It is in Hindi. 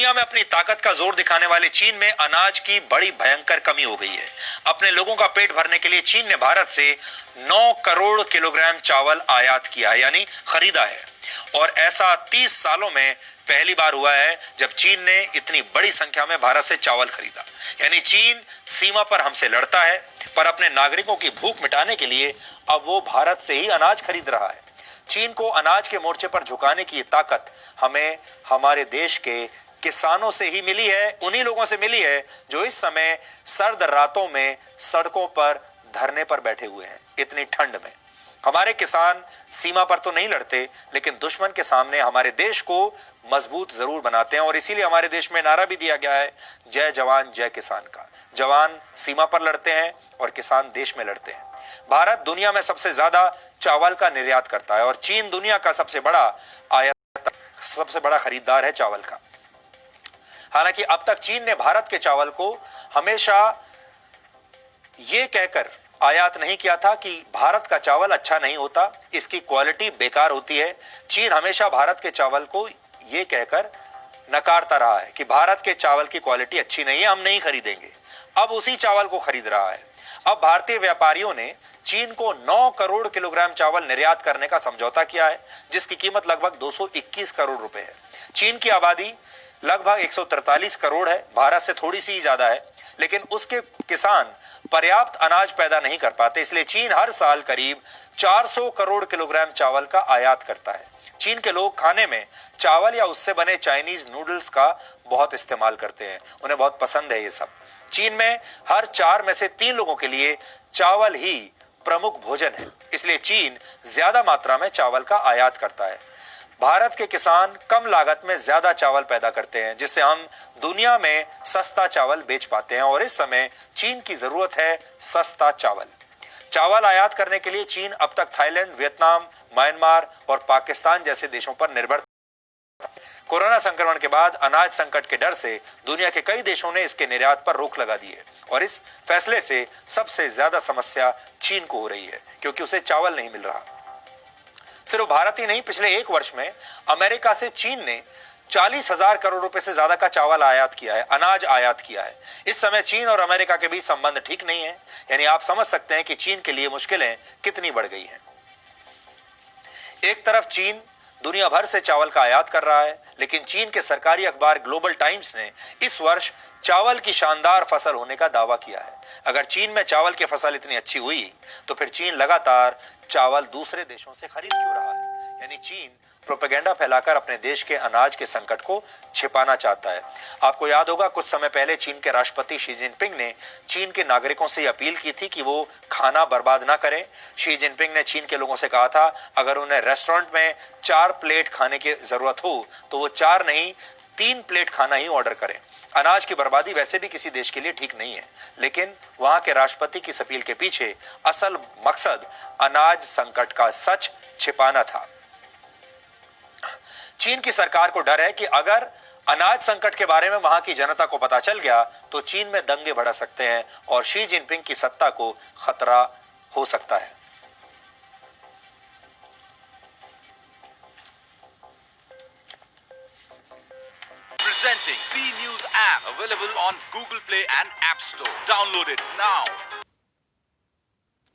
दुनिया में अपनी ताकत का जोर दिखाने वाले चीन में अनाज की बड़ी भयंकर कमी हो गई है। अपने लोगों का पेट भरने के लिए चीन ने भारत से 9 करोड़ किलोग्राम चावल आयात किया है, यानी खरीदा है। और ऐसा 30 सालों में पहली बार हुआ है जब चीन ने इतनी बड़ी संख्या में भारत से चावल खरीदा। यानी चीन सीमा पर हमसे लड़ता है, पर अपने नागरिकों की भूख मिटाने के लिए अब वो भारत से ही अनाज खरीद रहा है। चीन को अनाज के मोर्चे पर झुकाने की ताकत हमें हमारे देश के किसानों से ही मिली है, उन्हीं लोगों से मिली है जो इस समय सर्द रातों में सड़कों पर धरने पर बैठे हुए हैं इतनी ठंड में। हमारे किसान सीमा पर तो नहीं लड़ते, लेकिन दुश्मन के सामने हमारे देश को मजबूत जरूर बनाते हैं। और इसीलिए हमारे देश में नारा भी दिया गया है, जय जवान जय किसान का। जवान सीमा पर लड़ते हैं और किसान देश में लड़ते हैं। भारत दुनिया में सबसे ज्यादा चावल का निर्यात करता है और चीन दुनिया का सबसे बड़ा खरीदार है चावल का। हालांकि अब तक चीन ने भारत के चावल को हमेशा यह कहकर आयात नहीं किया था कि भारत का चावल अच्छा नहीं होता, इसकी क्वालिटी बेकार होती है। चीन हमेशा भारत के चावल को यह कहकर नकारता रहा है कि भारत के चावल की क्वालिटी अच्छी नहीं है, हम नहीं खरीदेंगे। अब उसी चावल को खरीद रहा है। अब भारतीय व्यापारियों ने चीन को 9 करोड़ किलोग्राम चावल निर्यात करने का समझौता किया है, जिसकी कीमत लगभग 221 करोड़ रुपए है। चीन की आबादी लगभग 143 करोड़ है, भारत से थोड़ी सी ही ज्यादा है, लेकिन उसके किसान पर्याप्त अनाज पैदा नहीं कर पाते। इसलिए चीन हर साल करीब 400 करोड़ किलोग्राम चावल का आयात करता है। चीन के लोग खाने में चावल या उससे बने चाइनीज नूडल्स का बहुत इस्तेमाल करते हैं, उन्हें बहुत पसंद है ये सब। चीन में हर 4 में से 3 लोगों के लिए चावल ही प्रमुख भोजन है, इसलिए चीन ज्यादा मात्रा में चावल का आयात करता है। भारत के किसान कम लागत में ज्यादा चावल पैदा करते हैं, जिससे हम दुनिया में सस्ता चावल बेच पाते हैं। और इस समय चीन की जरूरत है सस्ता चावल। चावल आयात करने के लिए चीन अब तक थाईलैंड, वियतनाम, म्यांमार और पाकिस्तान जैसे देशों पर निर्भर था। कोरोना संक्रमण के बाद अनाज संकट के डर से दुनिया के कई देशों ने इसके निर्यात पर रोक लगा दी है और इस फैसले से सबसे ज्यादा समस्या चीन को हो रही है, क्योंकि उसे चावल नहीं मिल रहा। सिर्फ भारत ही नहीं, पिछले 1 वर्ष में अमेरिका से चीन ने 40,000 करोड़ रुपए से ज्यादा का चावल आयात किया है, अनाज आयात किया है। इस समय चीन और अमेरिका के बीच संबंध ठीक नहीं है, यानी आप समझ सकते हैं कि चीन के लिए मुश्किलें कितनी बढ़ गई हैं। एक तरफ चीन दुनिया भर से चावल का आयात कर रहा है, लेकिन चीन के सरकारी अखबार ग्लोबल टाइम्स ने इस वर्ष चावल की शानदार फसल होने का दावा किया है। अगर चीन में चावल की फसल इतनी अच्छी हुई, तो फिर चीन लगातार चावल दूसरे देशों से खरीद क्यों रहा है? यानी चीन प्रोपेगेंडा फैलाकर अपने देश के अनाज के संकट को छिपाना चाहता है। आपको याद होगा, कुछ समय पहले चीन के राष्ट्रपति शी जिनपिंग ने चीन के नागरिकों से अपील की थी कि वो खाना बर्बाद ना करें। शी जिनपिंग ने चीन के लोगों से कहा था, अगर उन्हें रेस्टोरेंट में 4 प्लेट खाने की जरूरत हो तो वो 4 नहीं 3 प्लेट खाना ही ऑर्डर करें। अनाज की बर्बादी वैसे भी किसी देश के लिए ठीक नहीं है, लेकिन वहां के राष्ट्रपति की इस अपील के पीछे असल मकसद अनाज संकट का सच छिपाना था। चीन की सरकार को डर है कि अगर अनाज संकट के बारे में वहां की जनता को पता चल गया तो चीन में दंगे भड़क सकते हैं और शी जिनपिंग की सत्ता को खतरा हो सकता है। Presenting B News app, available on Google Play and App Store. Download it now.